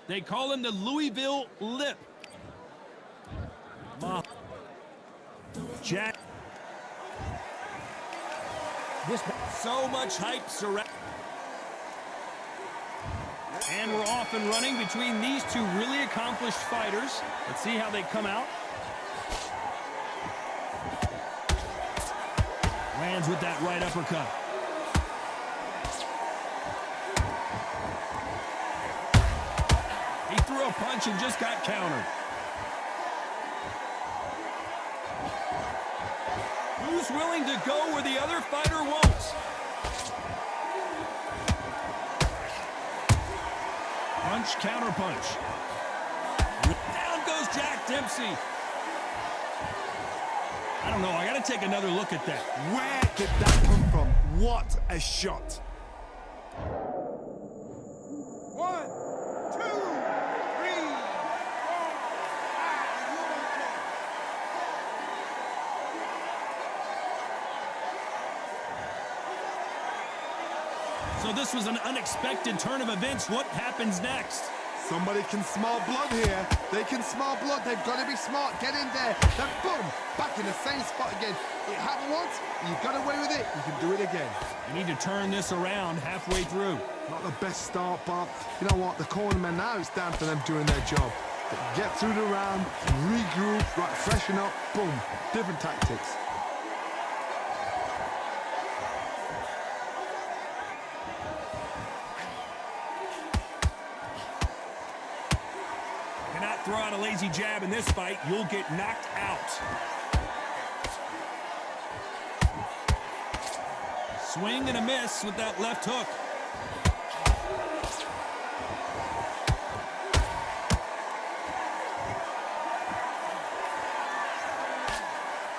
They call him the Louisville Lip. Jack. So much hype surrounding. And we're off and running between these two really accomplished fighters. Let's see how they come out. Lands with that right uppercut. He threw a punch and just got countered. Who's willing to go where the other fighter won't? Punch, counter punch. Down goes Jack Dempsey. I don't know, I gotta take another look at that. Where did that come from? What a shot. 1, 2, 3, 4, 5. So this was an unexpected turn of events. What happens next? Somebody can smell blood here. They can smell blood. They've got to be smart. Get in there. Then boom, back in the same spot again. It happened once. You got away with it. You can do it again. You need to turn this around halfway through. Not the best start, but you know what? The cornermen now, it's down to them doing their job. Get through the round, regroup, right, freshen up, boom. Different tactics. Throw out a lazy jab in this fight, you'll get knocked out. Swing and a miss with that left hook.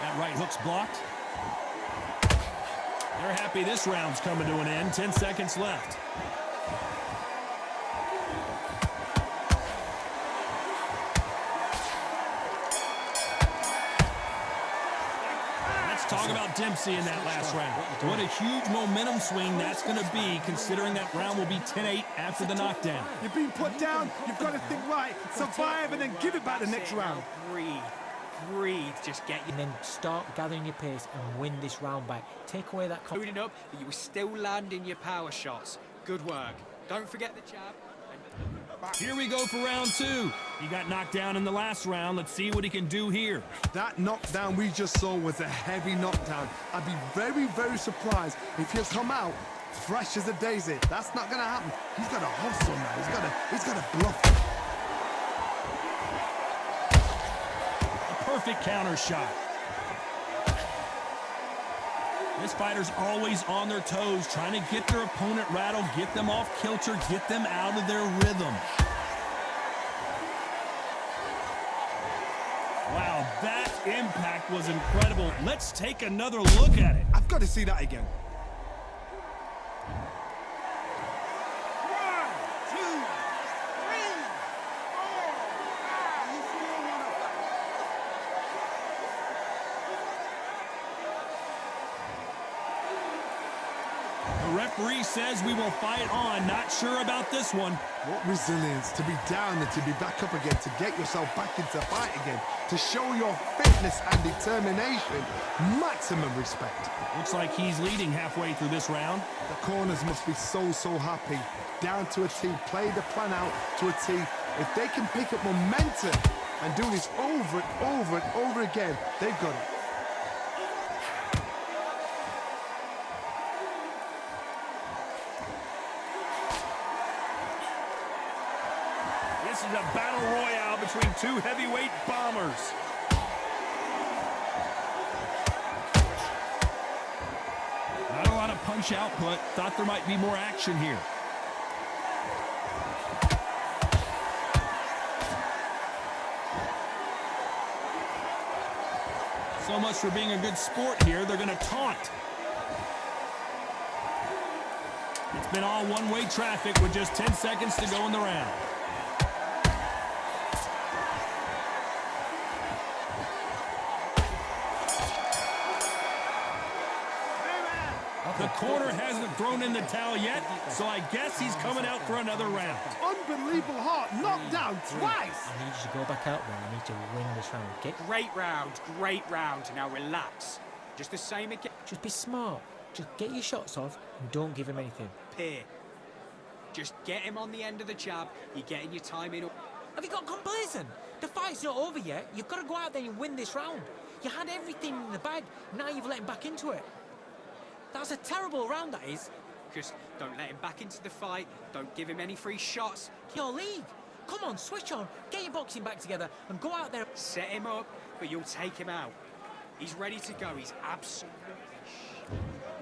That right hook's blocked. They're happy this round's coming to an end. 10 seconds left. Talk about Dempsey in that last round. What a huge momentum swing that's going to be, considering that round will be 10-8 after the knockdown. You've been put down. You've got to think right, survive, and then give it back the next round. Breathe, just get you. And then start gathering your pace and win this round back. Take away that Loading up, but you were still landing your power shots. Good work. Don't forget the jab. Here we go for round two. He got knocked down in the last round. Let's see what he can do here. That knockdown we just saw was a heavy knockdown. I'd be very, very surprised if he'll come out fresh as a daisy. That's not going to happen. He's got to hustle now. He's got to bluff. A perfect counter shot. This fighter's always on their toes, trying to get their opponent rattled, get them off kilter, get them out of their rhythm. Wow, that impact was incredible. Let's take another look at it. I've got to see that again. 1, 2, 3, 4, 5. You still want to fight? The referee says we will fight on. Not sure about this one. What resilience to be down and to be back up again, to get yourself back into fight again, to show your fitness and determination. Maximum respect. Looks like he's leading halfway through this round. The corners must be so happy. Down to a T, play the plan out to a T. If they can pick up momentum and do this over and over and over again, they've got it. This is a battle royale between two heavyweight bombers. Not a lot of punch output. Thought there might be more action here. So much for being a good sport here. They're going to taunt. It's been all one-way traffic with just 10 seconds to go in the round. The corner hasn't thrown in the towel yet, so I guess he's coming out for another round. Unbelievable heart, knocked down twice. I need you to go back out there. I need to win this round, okay? Great round, great round. Now relax. Just the same again. Just be smart. Just get your shots off and don't give him anything. Peer. Just get him on the end of the jab. You're getting your timing up. Have you got complacent? The fight's not over yet. You've got to go out there and win this round. You had everything in the bag. Now you've let him back into it. That's a terrible round, that is. Just don't let him back into the fight. Don't give him any free shots. Your league. Come on, switch on. Get your boxing back together and go out there. Set him up, but you'll take him out. He's ready to go. He's absolutely...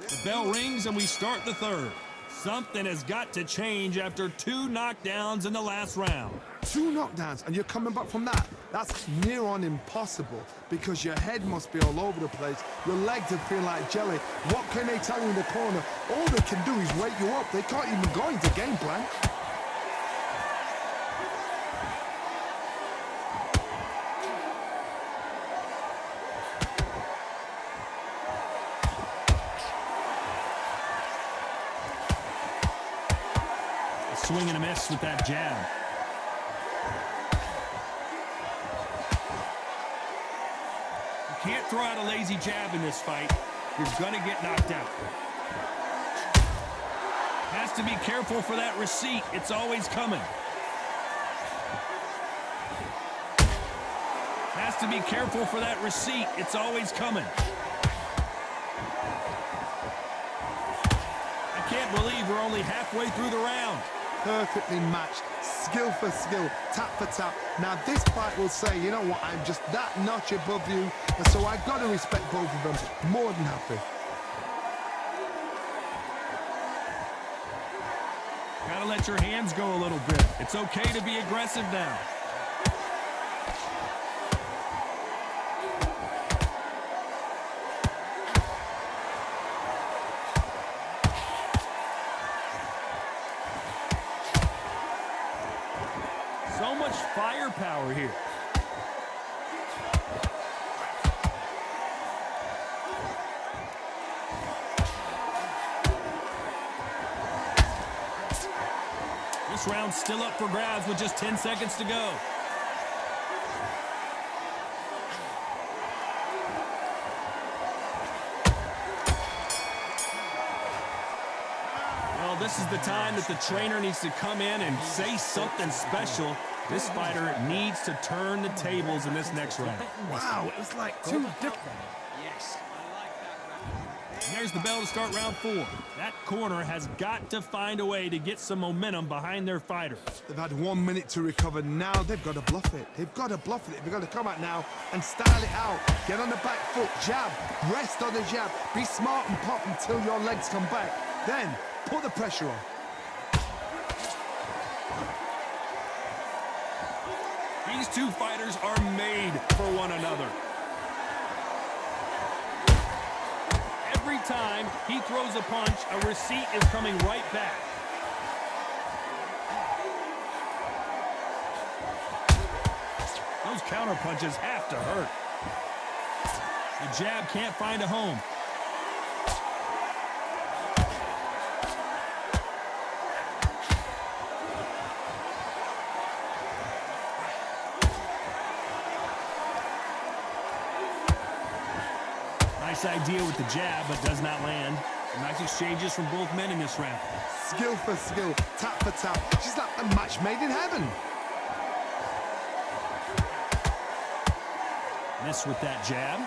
The bell rings and we start the third. Something has got to change after 2 knockdowns in the last round. 2 knockdowns and you're coming back from that. That's near on impossible because your head must be all over the place. Your legs would feel like jelly. What can they tell you in the corner? All they can do is wake you up. They can't even go into game plan. Swing and a miss with that jab. You can't throw out a lazy jab in this fight. You're gonna get knocked out. Has to be careful for that receipt. It's always coming. Has to be careful for that receipt. It's always coming. I can't believe we're only halfway through the round. Perfectly matched, skill for skill, tap for tap. Now this fight will say, you know what, I'm just that notch above you, and so I got to respect both of them. More than happy. Gotta let your hands go a little bit. It's okay to be aggressive now. So much firepower here. This round's still up for grabs with just 10 seconds to go. Well, this is the time that the trainer needs to come in and say something special. This fighter needs to turn the tables in this next round. Wow, it was like Go 2 back out different... there. Yes, I like that. And there's the bell to start round 4. That corner has got to find a way to get some momentum behind their fighter. They've had 1 minute to recover. Now they've got to bluff it. They've got to bluff it. They've got to come out now and style it out. Get on the back foot, jab, rest on the jab. Be smart and pop until your legs come back. Then put the pressure on. These two fighters are made for one another. Every time he throws a punch, a receipt is coming right back. Those counter punches have to hurt. The jab can't find a home. Nice idea with the jab, but does not land. Some nice exchanges from both men in this round. Skill for skill, tap for tap. She's like a match made in heaven. Miss with that jab.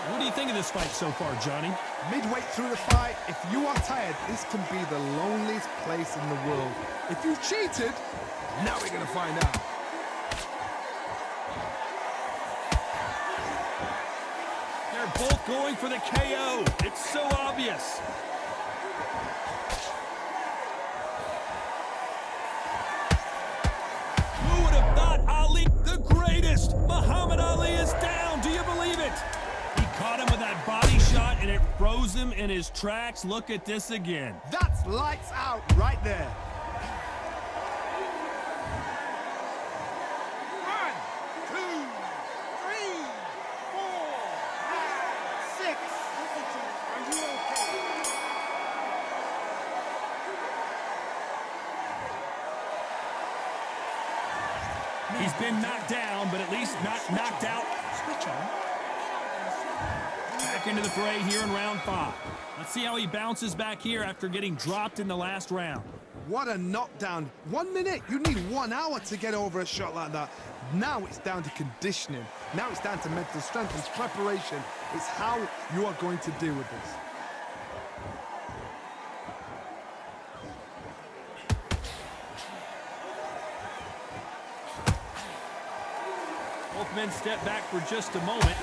What do you think of this fight so far, Johnny? Midway through the fight, if you are tired, this can be the loneliest place in the world. If you cheated, now we're gonna find out. They're both going for the KO. It's so obvious. Who would have thought Ali, the greatest? Muhammad Ali is down. Do you believe it? He caught him with that body shot and it froze him in his tracks. Look at this again. That's lights out right there. been knocked down, but at least not knocked out. Switch on. Back into the fray here in round 5. Let's see how he bounces back here after getting dropped in the last round. What a knockdown. 1 minute, you need 1 hour to get over a shot like that. Now it's down to conditioning. Now it's down to mental strength and preparation. It's how you are going to deal with this. Both men step back for just a moment.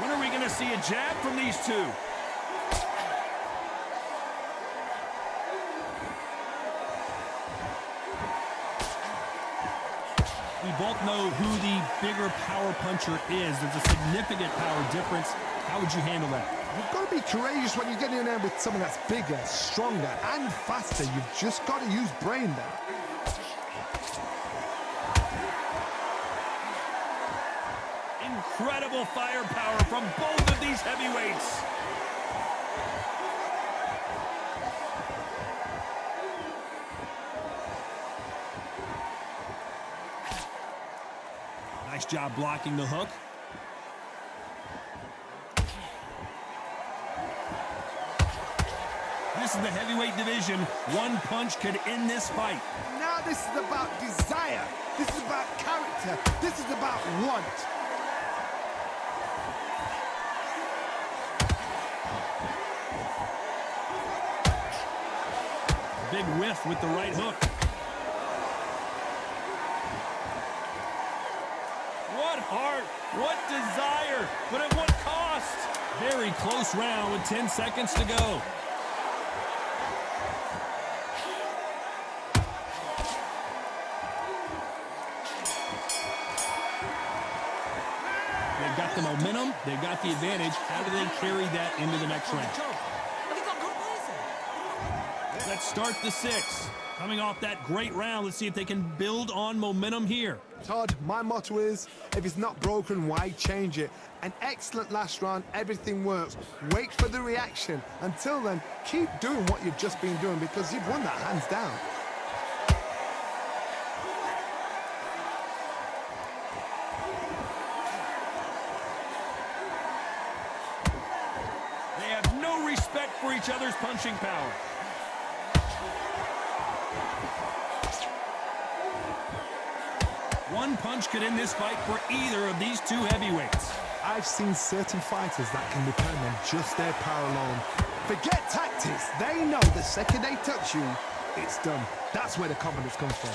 When are we going to see a jab from these two? We both know who the bigger power puncher is. There's a significant power difference. How would you handle that? You've got to be courageous when you get in there with someone that's bigger, stronger, and faster. You've just got to use brain there. Incredible firepower from both of these heavyweights. Nice job blocking the hook. This is the heavyweight division. One punch could end this fight. Now this is about desire. This is about character. This is about want. Big whiff with the right hook. What heart, what desire, but at what cost? Very close round with 10 seconds to go. They've got the momentum, they've got the advantage. How do they carry that into the next round? Have you got complacent? Let's start the 6. Coming off that great round, let's see if they can build on momentum here. Todd, my motto is, if it's not broken, why change it? An excellent last round, everything works. Wait for the reaction. Until then, keep doing what you've just been doing because you've won that hands down. They have no respect for each other's punching power. One punch could end this fight for either of these two heavyweights. I've seen certain fighters that can depend on just their power alone. Forget tactics. They know the second they touch you, it's done. That's where the confidence comes from.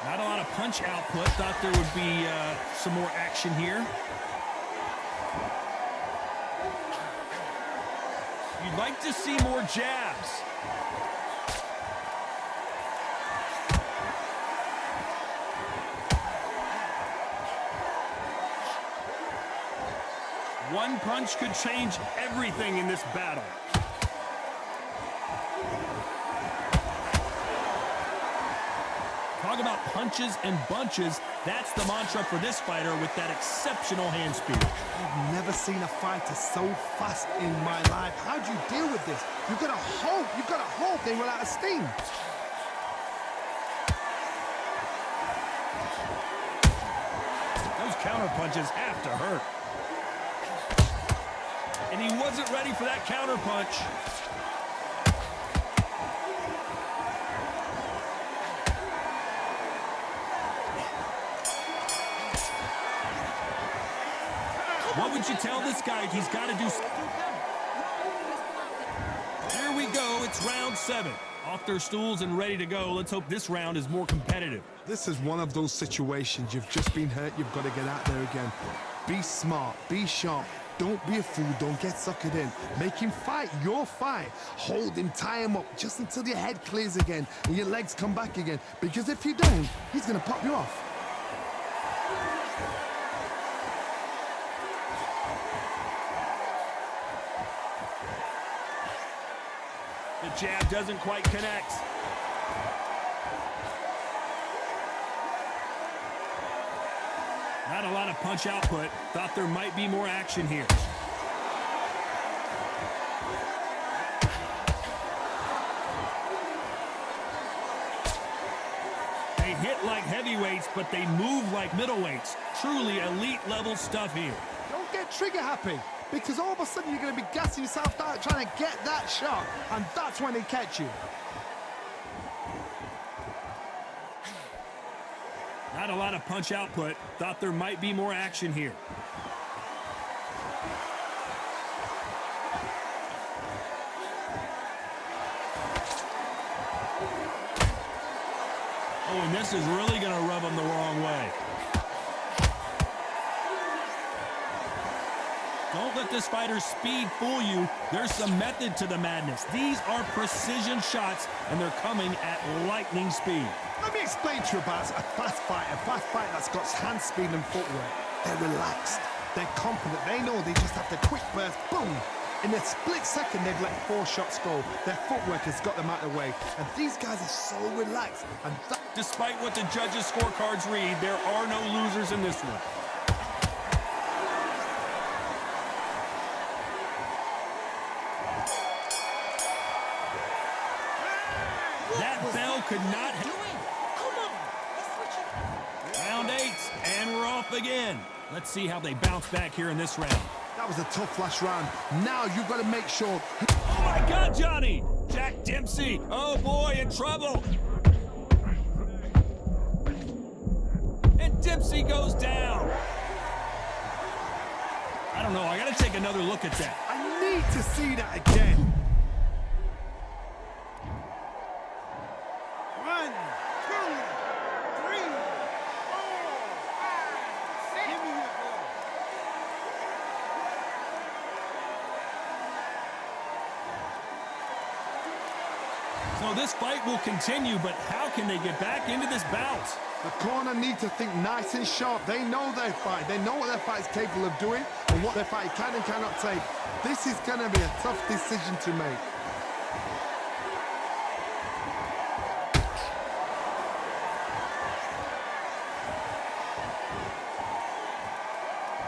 Not a lot of punch output. Thought there would be some more action here. You'd like to see more jabs. One punch could change everything in this battle. Talk about punches and bunches. That's the mantra for this fighter with that exceptional hand speed. I've never seen a fighter so fast in my life. How do you deal with this? You've got to hope they run out of steam. Those counter punches have to hurt. And he wasn't ready for that counter punch. What would you tell this guy he's got to do? Here we go. It's round 7. Off their stools and ready to go. Let's hope this round is more competitive. This is one of those situations. You've just been hurt. You've got to get out there again. Be smart. Be sharp. Don't be a fool. Don't get suckered in. Make him fight your fight. Hold him, tie him up just until your head clears again and your legs come back again. Because if you don't, he's going to pop you off. The jab doesn't quite connect. Not a lot of punch output. Thought there might be more action here. They hit like heavyweights, but they move like middleweights. Truly elite level stuff here. Don't get trigger happy, because all of a sudden you're going to be gassing yourself out trying to get that shot, and that's when they catch you. Not a lot of punch output. Thought there might be more action here. Oh, and this is really going to rub him the wrong way. Don't let this fighter's speed fool you. There's some method to the madness. These are precision shots, and they're coming at lightning speed. Let me explain to you about a fast fighter that's got hand speed and footwork. They're relaxed, they're confident, they know they just have the quick burst, boom! In a split second, they've let 4 shots go. Their footwork has got them out of the way. And these guys are so relaxed. And despite what the judges' scorecards read, there are no losers in this one. That bell could not have... Round 8, and we're off again. Let's see how they bounce back here in this round. that was a tough last round. Now you've got to make sure... Oh, my God, Johnny! Jack Dempsey, oh, boy, in trouble. And Dempsey goes down. I don't know. I got to take another look at that. I need to see that again. 1, 2, 3, 4, 5, 6. Give me your ball. So this fight will continue, but how can they get back into this bout? The corner need to think nice and sharp. They know their fight. They know what their fight is capable of doing and what their fight can and cannot take. This is going to be a tough decision to make.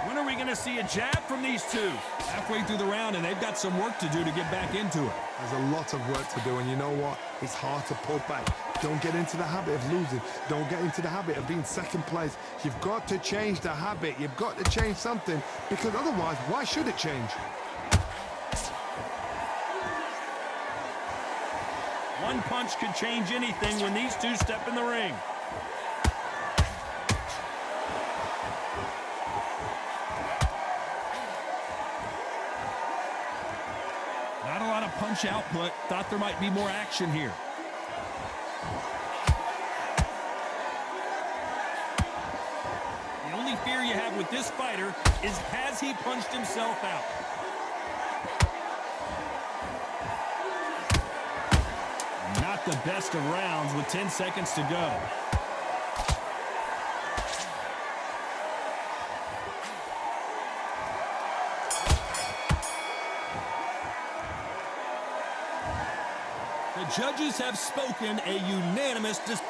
When are we going to see a jab from these two? Halfway through the round, and they've got some work to do to get back into it. There's a lot of work to do, and you know what? It's hard to pull back. Don't get into the habit of losing. Don't get into the habit of being second place. You've got to change the habit. You've got to change something, because otherwise, why should it change? One punch could change anything when these two step in the ring. Not a lot of punch output. Thought there might be more action here. The only fear you have with this fighter is, has he punched himself out? Not the best of rounds with 10 seconds to go. The judges have spoken a unanimous decision.